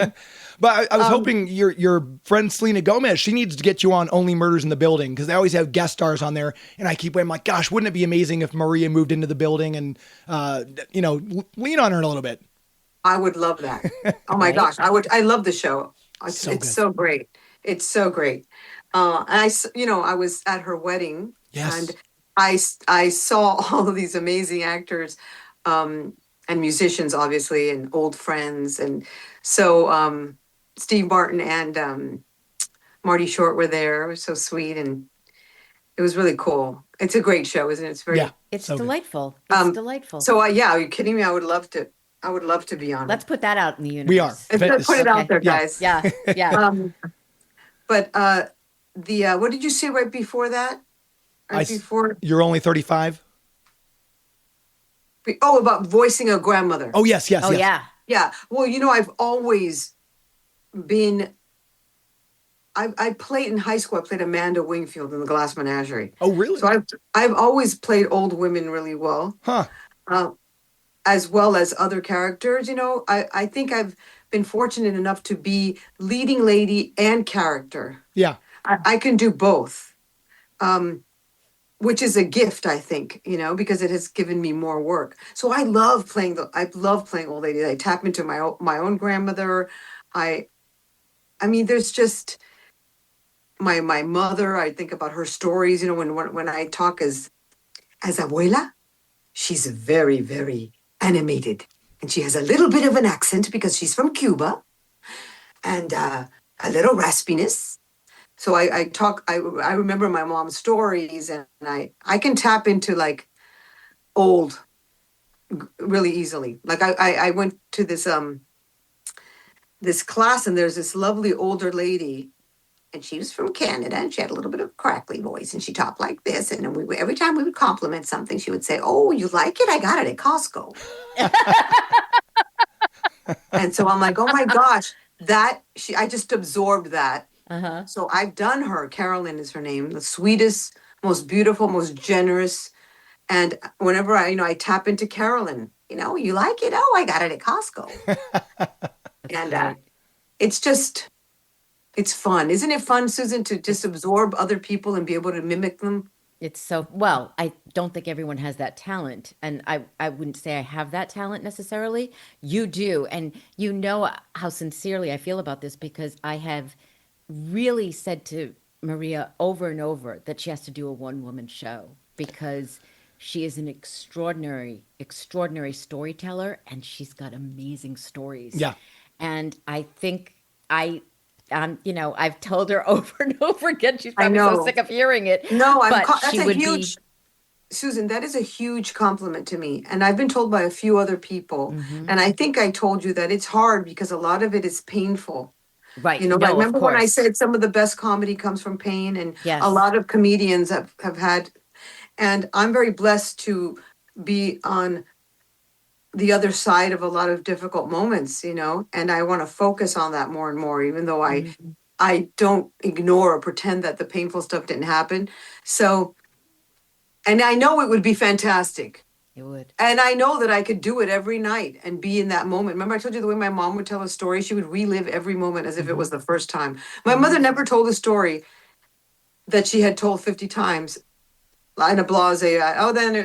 But I was hoping your friend Selena Gomez, she needs to get you on Only Murders in the Building, because they always have guest stars on there. And I keep waiting, like, gosh, wouldn't it be amazing if Maria moved into the building and, lean on her a little bit? I would love that. Oh my gosh. I love the show. It's so great. It's so great. And I was at her wedding. Yes. And I saw all of these amazing actors, and musicians, obviously, and old friends. And so, Steve Martin and Marty Short were there. It was so sweet, and it was really cool. It's a great show, isn't it? It's very. Yeah, it's so delightful. It's delightful. So, are you kidding me? I would love to be on. Let's put that out in the universe. We are. Let's put it out there, guys. Yeah, yeah. But what did you say right before that? Before you're only 35. About voicing a grandmother. Oh yes. Oh yeah. Yeah. Well, I've always been. I played in high school. I played Amanda Wingfield in the Glass Menagerie. Oh really? So I've always played old women really well. Huh. As well as other characters. I think I've been fortunate enough to be leading lady and character. Yeah. I can do both. Which is a gift, I think, because it has given me more work. So I love playing old lady. I tap into my own grandmother. I mean, there's just my mother. I think about her stories. When I talk as abuela, she's very, very animated, and she has a little bit of an accent because she's from Cuba, and a little raspiness. So I talk. I remember my mom's stories, and I can tap into like old really easily. Like I went to this class, and there's this lovely older lady, and she was from Canada, and she had a little bit of crackly voice, and she talked like this. And then every time we would compliment something, she would say, "Oh, you like it? I got it at Costco." And so I'm like, "Oh my gosh, I just absorbed that." Uh-huh. So I've done her. Carolyn is her name, the sweetest, most beautiful, most generous. And whenever I tap into Carolyn, you like it? Oh, I got it at Costco. And it's fun. Isn't it fun, Susan, to just absorb other people and be able to mimic them? It's so, well, I don't think everyone has that talent. And I wouldn't say I have that talent necessarily. You do. And you know how sincerely I feel about this, because I have really said to Maria over and over that she has to do a one-woman show, because she is an extraordinary storyteller, and she's got amazing stories. Yeah. And I think I've told her over and over again, she's probably so sick of hearing it. No, that's a huge... Susan, that is a huge compliment to me. And I've been told by a few other people, and I think I told you that it's hard because a lot of it is painful. Right. I remember when I said some of the best comedy comes from pain, and a lot of comedians have had, and I'm very blessed to be on the other side of a lot of difficult moments, and I want to focus on that more and more, even though I don't ignore or pretend that the painful stuff didn't happen. So, and I know it would be fantastic. It would. And I know that I could do it every night and be in that moment. Remember, I told you the way my mom would tell a story? She would relive every moment as if it was the first time. My mother never told a story that she had told 50 times in a blasé.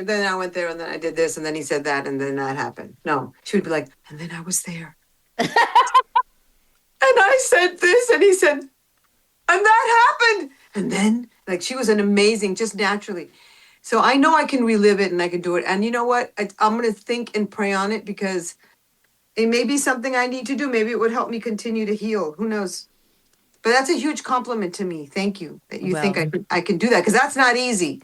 Then I went there, and then I did this, and then he said that, and then that happened. No, she would be like, and then I was there. And I said this, and he said, and that happened. And then, like, she was an amazing, just naturally. So I know I can relive it, and I can do it. And you know what? I'm going to think and pray on it, because it may be something I need to do. Maybe it would help me continue to heal. Who knows? But that's a huge compliment to me. Thank you that you think I can do that, because that's not easy.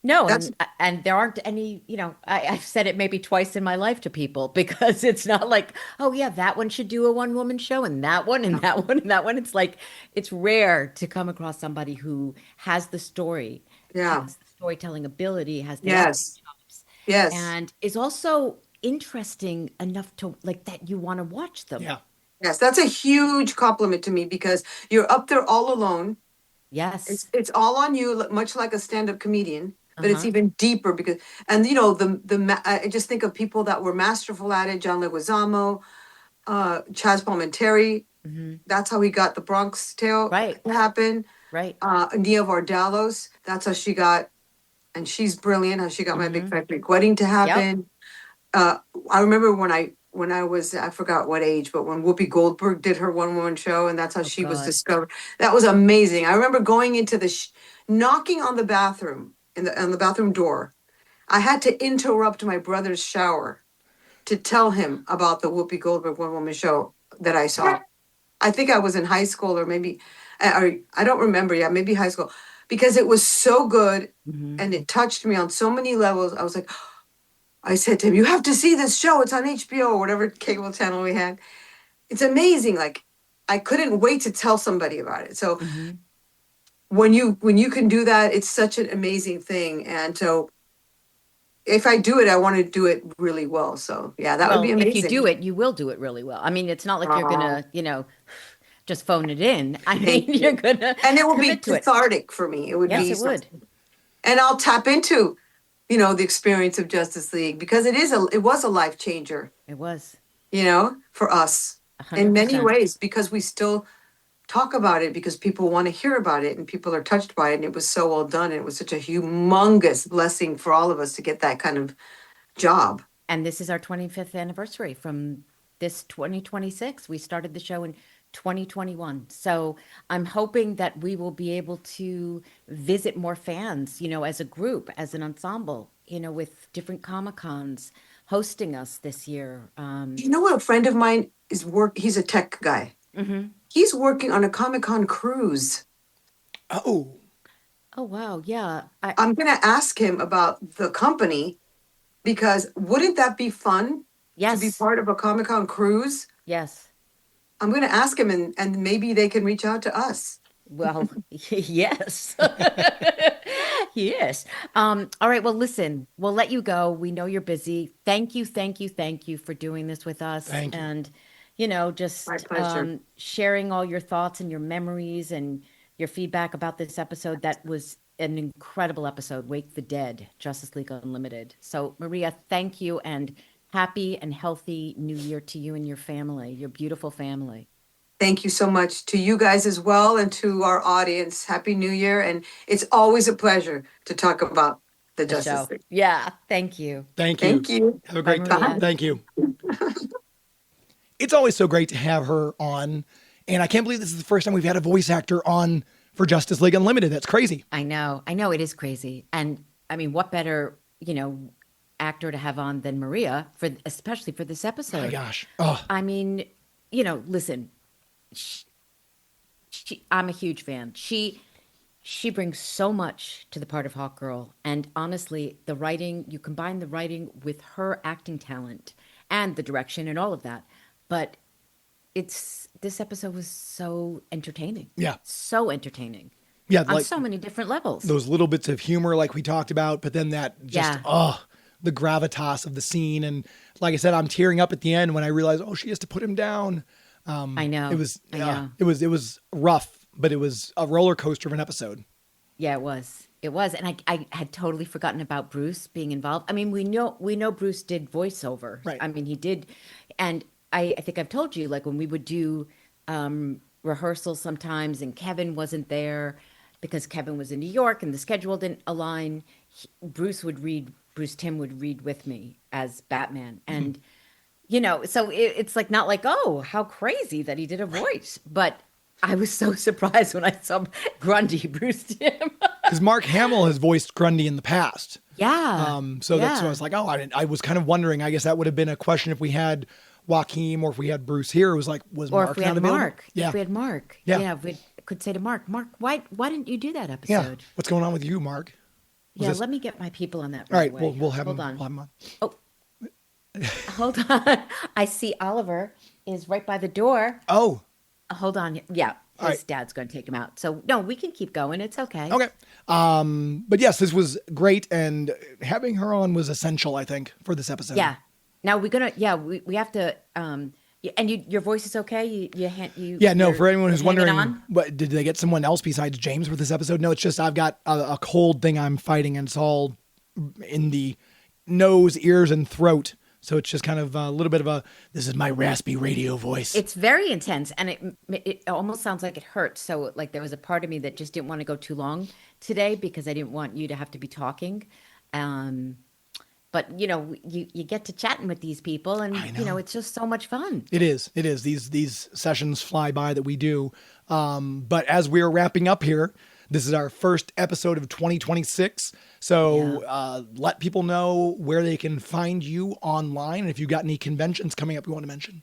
No, That's and there aren't any, I've said it maybe twice in my life to people because it's not like, oh yeah, that one should do a one woman show and that one and that one and that one. It's like it's rare to come across somebody who has the story, yeah. has the storytelling ability, has the acting Yes. chops, Yes. and is also interesting enough to like that you want to watch them. Yeah. Yes. That's a huge compliment to me because you're up there all alone. Yes. It's all on you, much like a stand-up comedian, but it's Uh-huh. even deeper because, and I just think of people that were masterful at it. John Leguizamo, Chaz Palminteri. Hmm. That's how he got the Bronx Tale Right. to happen. Right. Nia Vardalos. That's how she got, and she's brilliant. How she got My Big Hmm. Fat Greek Wedding to Yep. happen. I remember when I was, I forgot what age, but when Whoopi Goldberg did her one woman show, and that's how Oh she was God. discovered. That was amazing. I remember going into knocking on the bathroom on the bathroom door. I had to interrupt my brother's shower to tell him about the Whoopi Goldberg one woman show that I saw. I think I was in high school or maybe, I don't remember. Yeah, maybe high school, because it was so good Hmm. and it touched me on so many levels. I was like, I said to him, "You have to see this show. It's on HBO or whatever cable channel we had. It's amazing." Like, I couldn't wait to tell somebody about it. So Hmm. when you can do that, it's such an amazing thing. And so if I do it, I want to do it really well. So yeah, that would be Well, if you do amazing. it, you will do it really well. I mean, it's not like you're Oh, gonna, just phone it in. I mean, thank you're you. gonna And it will be commit to it. cathartic for me. It would Yes, be it would. something. And I'll tap into, the experience of Justice League because it was a life changer, It was for us in many 100%. ways because we still talk about it because people want to hear about it and people are touched by it. And it was so well done. And it was such a humongous blessing for all of us to get that kind of job. And this is our 25th anniversary from this 2026. We started the show in 2021. So I'm hoping that we will be able to visit more fans, as a group, as an ensemble, with different Comic Cons hosting us this year. You know what? A friend of mine he's a tech guy. Mhm. He's working on a Comic-Con cruise. Oh, Oh, wow. Yeah. I'm going to ask him about the company because wouldn't that be fun to be Yes. part of a Comic-Con cruise? Yes. I'm going to ask him and maybe they can reach out to us. Well, yes. Yes. All right. Well, listen, we'll let you go. We know you're busy. Thank you, thank you, thank you for doing this with us thank you. and, My just pleasure. sharing all your thoughts and your memories and your feedback about this episode. That was an incredible episode, Wake the Dead, Justice League Unlimited. So, Maria, thank you and happy and healthy new year to you and your family, your beautiful family. Thank you so much to you guys as well and to our audience. Happy New Year. And it's always a pleasure to talk about the The Justice show. League. Yeah. Thank you. Thank you. Thank you. Have a Bye, great time. Maria. Thank you. It's always so great to have her on. And I can't believe this is the first time we've had a voice actor on for Justice League Unlimited. That's crazy. I know. I know it is crazy. And I mean, what better, actor to have on than Maria especially for this Oh my episode. gosh. Oh, I mean, listen, I'm a huge fan. She brings so much to the part of Hawkgirl. And honestly, the writing, you combine the writing with her acting talent and the direction and all of that. But this episode was so entertaining. yeah. So entertaining Yeah. on Like so many different levels. those little bits of humor, like we talked about, but then that just, Yeah. the gravitas of the scene. And like I said, I'm tearing up at the end when I realized, she has to put him down. I know. It was, I know. it was rough, but it was a roller coaster of an episode. Yeah, it was. It was. And I had totally forgotten about Bruce being involved. I mean, we know Bruce did voiceover. Right. I mean, he did. And I think I've told you, like when we would do rehearsals sometimes and Kevin wasn't there because Kevin was in New York and the schedule didn't align, Bruce Timm would read with me as Batman. And, so it's like, not like, oh, how crazy that he did a voice. But I was so surprised when I saw Grundy, Bruce Timm. Because Mark Hamill has voiced Grundy in the past. Yeah. So that's why I Yeah. was like, I was kind of wondering, I guess that would have been a question if we had Joaquin or if we had Bruce here. It was like, was Or Mark if we not had available? Mark. Yeah. If we had Mark. Yeah. Yeah, we could say to Mark, why didn't you do that Yeah. episode? What's going on with you, Mark? Yeah, let me get my people on that All right right, away. we'll have Hold him. on. We'll have him on. Oh, hold on. I see Oliver is right by the door. Oh, Hold on. Yeah, all his right. dad's going to take him out. So, no, we can keep going. It's okay. Okay. But yes, this was great, and having her on was essential, I think, for this episode. Yeah. Now we're going to, we have to, and your voice is okay? Yeah, no, for anyone you're who's hanging wondering, on? what, did they get someone else besides James for this episode? No, it's just I've got a cold thing I'm fighting, and it's all in the nose, ears, and throat. So it's just kind of a little bit of this is my raspy radio voice. It's very intense, and it almost sounds like it hurts. So, like, there was a part of me that just didn't want to go too long today because I didn't want you to have to be talking. But, you get to chatting with these people, and, it's just so much fun. It is. These sessions fly by that we do. But as we're wrapping up here, this is our first episode of 2026. So let people know where they can find you online. And if you've got any conventions coming up you want to mention.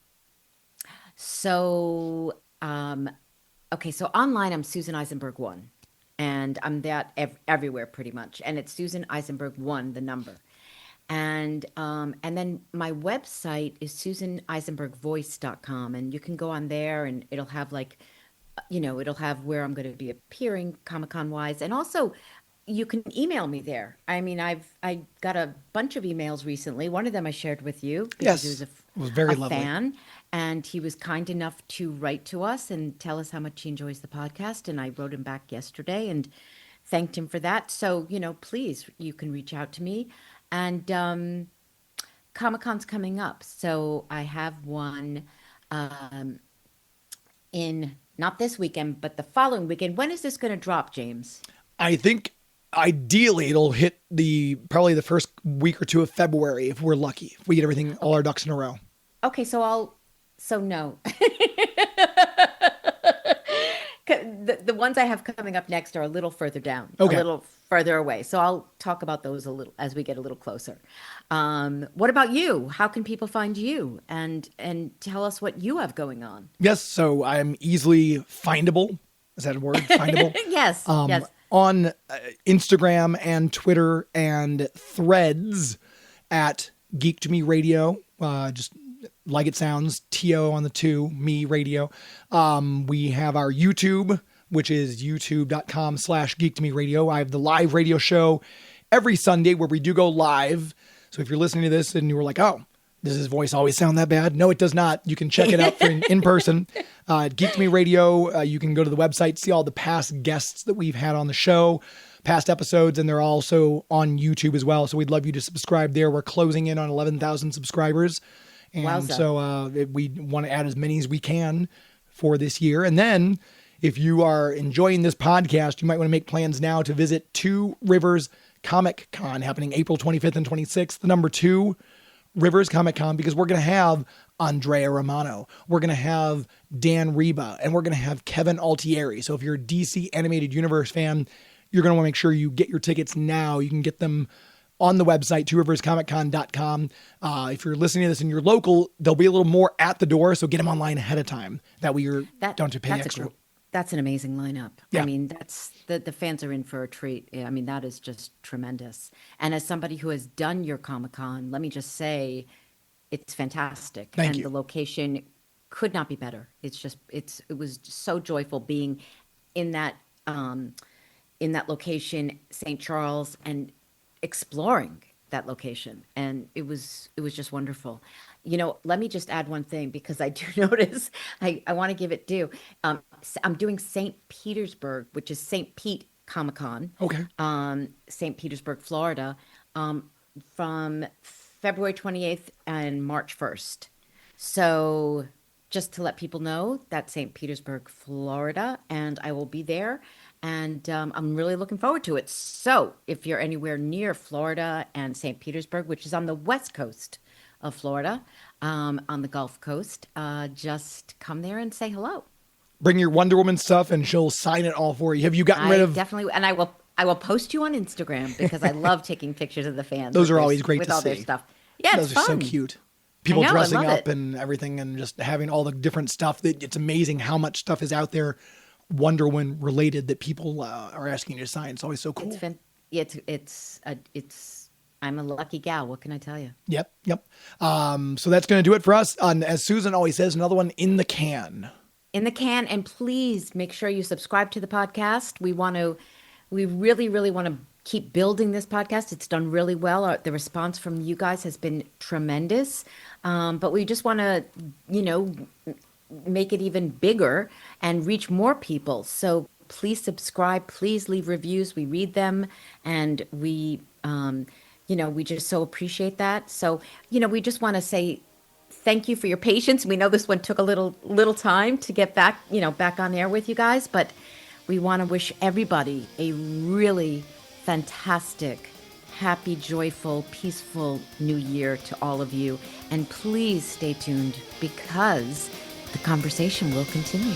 So, okay. So online, I'm Susan Eisenberg 1. And I'm that everywhere pretty much. And it's Susan Eisenberg 1, the number. And then my website is susaneisenbergvoice.com. And you can go on there and it'll have it'll have where I'm going to be appearing Comic-Con wise. And also you can email me there. I mean, I got a bunch of emails recently. One of them I shared with you because Yes, he it was very a lovely. fan, and he was kind enough to write to us and tell us how much he enjoys the podcast. And I wrote him back yesterday and thanked him for that. So, please, you can reach out to me. And Comic-Con's coming up. So I have one in not this weekend, but the following weekend. When is this going to drop, James? I think ideally it'll hit probably the first week or two of February if we're lucky. If we get everything, all our ducks in a row. Okay, so no. The ones I have coming up next are a little further down, Okay. a little further away. So I'll talk about those a little as we get a little closer. What about you? How can people find you and tell us what you have going on? Yes, so I'm easily findable. Is that a word? Findable? Yes, yes. On Instagram and Twitter and Threads at Geek To Me Radio. Just like it sounds, TO on the 2, me radio. We have our YouTube, which is youtube.com/Geek To Me Radio. I have the live radio show every Sunday where we do go live. So if you're listening to this and you were like, oh, does his voice always sound that bad? No, it does not. You can check it out in person. Geek To Me Radio, you can go to the website, see all the past guests that we've had on the show, past episodes, and they're also on YouTube as well. So we'd love you to subscribe there. We're closing in on 11,000 subscribers. And Wowza. so we want to add as many as we can for this year. And then if you are enjoying this podcast, you might want to make plans now to visit Two Rivers Comic Con happening April 25th and 26th, the number 2 Rivers Comic Con, because we're going to have Andrea Romano, we're going to have Dan Reba, and we're going to have Kevin Altieri. So if you're a DC Animated Universe fan, you're going to want to make sure you get your tickets now. You can get them on the website, tworiverscomiccon.com. If you're listening to this and you're local, there'll be a little more at the door, so get them online ahead of time. That way you don't have to pay extra. That's an amazing lineup. Yeah. I mean, that's the fans are in for a treat. I mean, that is just tremendous. And as somebody who has done your Comic-Con, let me just say it's fantastic. Thank and you. The location could not be better. It was just so joyful being in that location, St. Charles, and exploring that location. And it was just wonderful. Let me just add one thing because I do notice I want to give it due. I'm doing St. Petersburg, which is St. Pete Comic-Con. Okay. St. Petersburg, Florida, from February 28th and March 1st. So just to let people know, that's St. Petersburg, Florida, and I will be there. And I'm really looking forward to it. So if you're anywhere near Florida and St. Petersburg, which is on the west coast of Florida, on the Gulf Coast, just come there and say hello. Bring your Wonder Woman stuff and she'll sign it all for you. Have you gotten rid of... Definitely, and I will post you on Instagram because I love taking pictures of the fans. Those are always great with to all see. Their stuff. Yeah, Those it's are so fun. cute. People I know, I dressing love up it. and everything and just having all the different stuff. It's amazing how much stuff is out there Wonder Woman related that people are asking you to sign. It's always so cool. I'm a lucky gal. What can I tell you? Yep. So that's going to do it for us. As Susan always says, another one in the can. In the can. And please make sure you subscribe to the podcast. We really, really want to keep building this podcast. It's done really well. The response from you guys has been tremendous. But we just want to, make it even bigger and reach more people. So please subscribe, please leave reviews. We read them, and we just so appreciate that. So, we just want to say thank you for your patience. We know this one took a little time to get back on air with you guys, but we want to wish everybody a really fantastic, happy, joyful, peaceful new year to all of you. And please stay tuned, because the conversation will continue.